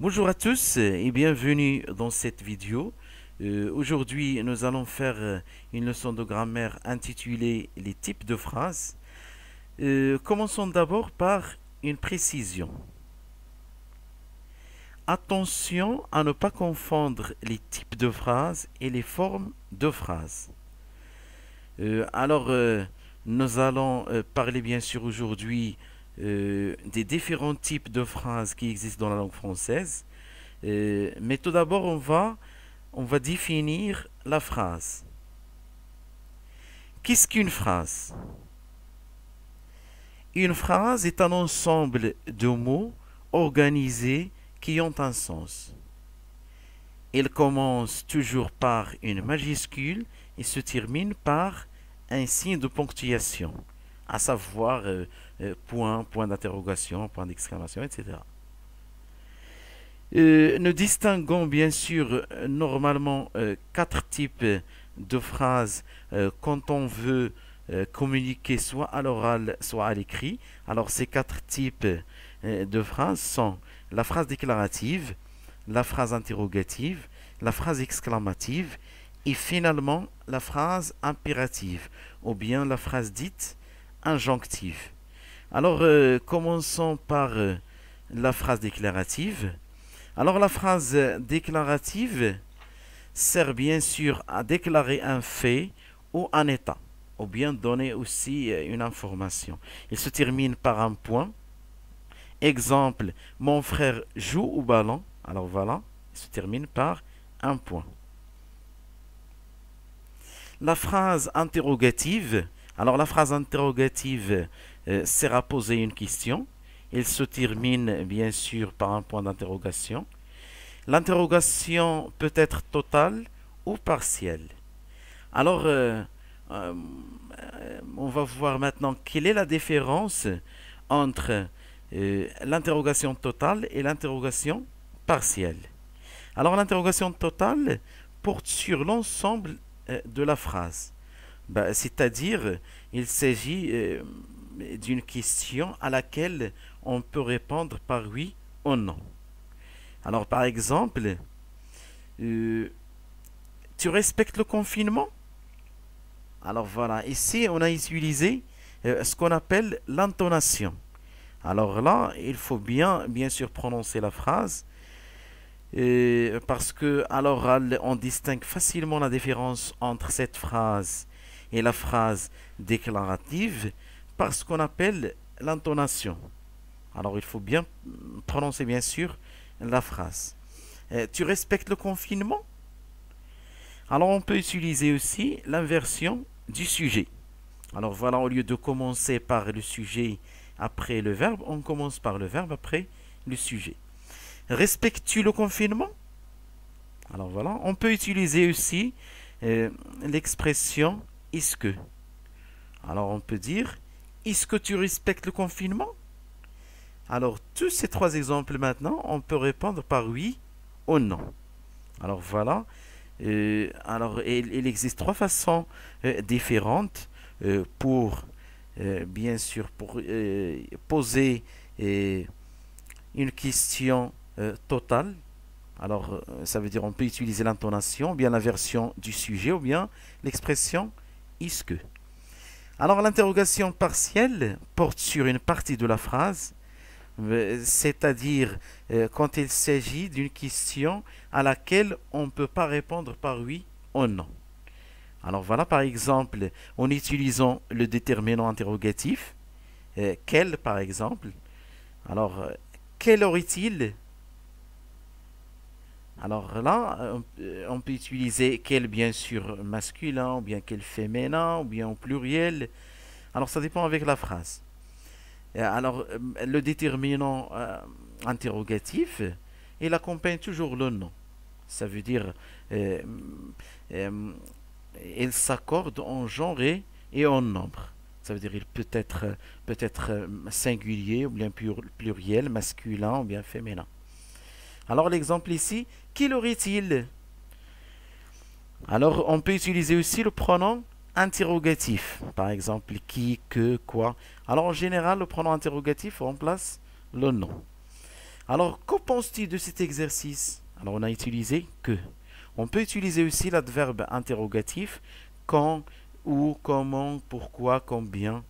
Bonjour à tous et bienvenue dans cette vidéo. Aujourd'hui, nous allons faire une leçon de grammaire intitulée Les types de phrases. Commençons d'abord par une précision. Attention à ne pas confondre les types de phrases et les formes de phrases. Alors, nous allons parler bien sûr aujourd'hui des différents types de phrases qui existent dans la langue française. Mais tout d'abord, on va définir la phrase. Qu'est-ce qu'une phrase? Une phrase est un ensemble de mots organisés qui ont un sens. Elle commence toujours par une majuscule et se termine par un signe de ponctuation, à savoir point, point d'interrogation, point d'exclamation, etc. Nous distinguons bien sûr normalement quatre types de phrases quand on veut communiquer soit à l'oral, soit à l'écrit. Alors ces quatre types de phrases sont la phrase déclarative, la phrase interrogative, la phrase exclamative et finalement la phrase impérative ou bien la phrase dite injonctive. Alors commençons par la phrase déclarative. Alors la phrase déclarative sert bien sûr à déclarer un fait ou un état, ou bien donner aussi une information. Il se termine par un point. Exemple, mon frère joue au ballon. Alors voilà, il se termine par un point. La phrase interrogative. Alors la phrase interrogative sert à poser une question. Il se termine bien sûr par un point d'interrogation. L'interrogation peut être totale ou partielle. Alors, euh, on va voir maintenant quelle est la différence entre l'interrogation totale et l'interrogation partielle. Alors, l'interrogation totale porte sur l'ensemble de la phrase. C'est-à-dire, il s'agit d'une question à laquelle on peut répondre par oui ou non. Alors, par exemple, euh, tu respectes le confinement? Alors voilà, ici on a utilisé ce qu'on appelle l'intonation. Alors là, il faut bien sûr prononcer la phrase parce que à l'oral, on distingue facilement la différence entre cette phrase et la phrase déclarative par ce qu'on appelle l'intonation. Alors il faut bien prononcer bien sûr la phrase. Tu respectes le confinement? Alors on peut utiliser aussi l'inversion du sujet. Alors voilà, au lieu de commencer par le sujet après le verbe, on commence par le verbe après le sujet. Respectes-tu le confinement? Alors voilà, on peut utiliser aussi l'expression est-ce que. Alors on peut dire est-ce que tu respectes le confinement? Alors tous ces trois exemples maintenant, on peut répondre par oui ou non. Alors voilà. Il existe trois façons différentes pour, bien sûr, pour poser une question totale. Alors, ça veut dire on peut utiliser l'intonation, ou bien la version du sujet, ou bien l'expression est-ce que. Alors, l'interrogation partielle porte sur une partie de la phrase, c'est-à-dire quand il s'agit d'une question à laquelle on ne peut pas répondre par oui ou non. Alors voilà par exemple en utilisant le déterminant interrogatif, quel par exemple. Alors quelle heure est-il? Alors là on peut utiliser quel bien sûr masculin ou bien quel féminin ou bien au pluriel. Alors ça dépend avec la phrase. Alors, le déterminant interrogatif, il accompagne toujours le nom. Ça veut dire, euh, euh, il s'accorde en genre et en nombre. Ça veut dire, il peut être singulier ou bien pluriel, masculin ou bien féminin. Alors, l'exemple ici, qui l'aurait-il? Alors, on peut utiliser aussi le pronom interrogatif. Par exemple, qui, que, quoi. Alors, en général, le pronom interrogatif remplace le nom. Alors, que penses-tu de cet exercice? Alors, on a utilisé que. On peut utiliser aussi l'adverbe interrogatif quand, où, comment, pourquoi, combien.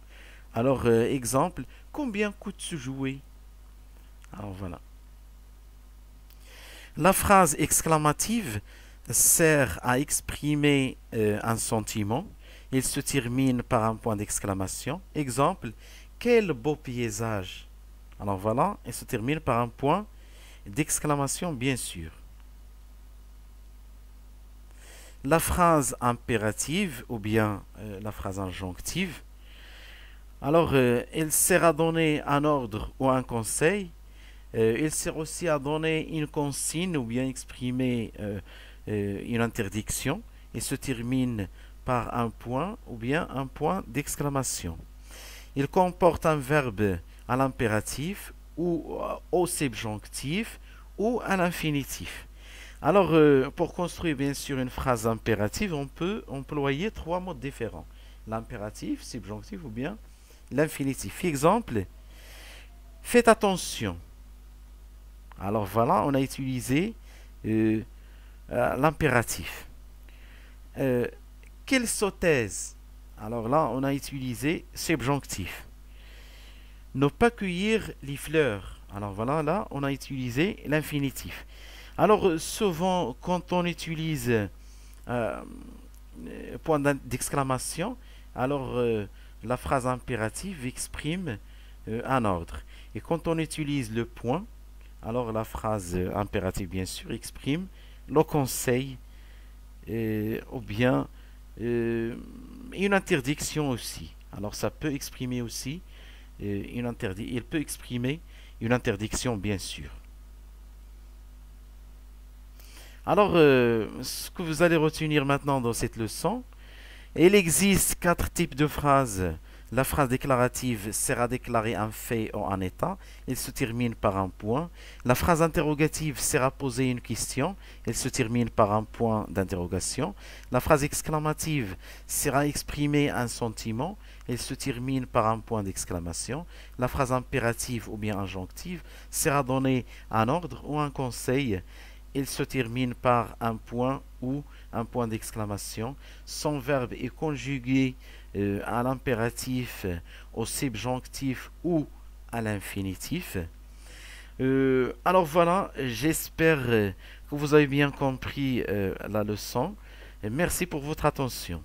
Alors, exemple, combien coûte ce jouet? Alors, voilà. La phrase exclamative sert à exprimer un sentiment. Il se termine par un point d'exclamation. Exemple, quel beau paysage. Alors voilà, il se termine par un point d'exclamation, bien sûr. La phrase impérative ou bien la phrase injonctive, alors elle sert à donner un ordre ou un conseil. Il sert aussi à donner une consigne ou bien exprimer une interdiction. Il se termine par un point ou bien un point d'exclamation. Il comporte un verbe à l'impératif ou au subjonctif ou à l'infinitif. Alors, pour construire bien sûr une phrase impérative, on peut employer trois mots différents. L'impératif, subjonctif ou bien l'infinitif. Exemple, faites attention. Alors voilà, on a utilisé l'impératif. Quelle sottise. Alors là, on a utilisé subjonctif. Ne pas cueillir les fleurs. Alors voilà, là, on a utilisé l'infinitif. Alors souvent, quand on utilise point d'exclamation, alors la phrase impérative exprime un ordre. Et quand on utilise le point, alors la phrase impérative, bien sûr, exprime le conseil ou bien une interdiction aussi. Alors ça peut exprimer aussi il peut exprimer une interdiction, bien sûr. Alors, ce que vous allez retenir maintenant dans cette leçon, il existe quatre types de phrases. La phrase déclarative sert à déclarer un fait ou un état. Elle se termine par un point. La phrase interrogative sert à poser une question. Elle se termine par un point d'interrogation. La phrase exclamative sert à exprimer un sentiment. Elle se termine par un point d'exclamation. La phrase impérative ou bien injonctive sert à donner un ordre ou un conseil. Elle se termine par un point ou un point d'exclamation. Son verbe est conjugué à l'impératif, au subjonctif ou à l'infinitif. Alors voilà, j'espère que vous avez bien compris la leçon. Merci pour votre attention.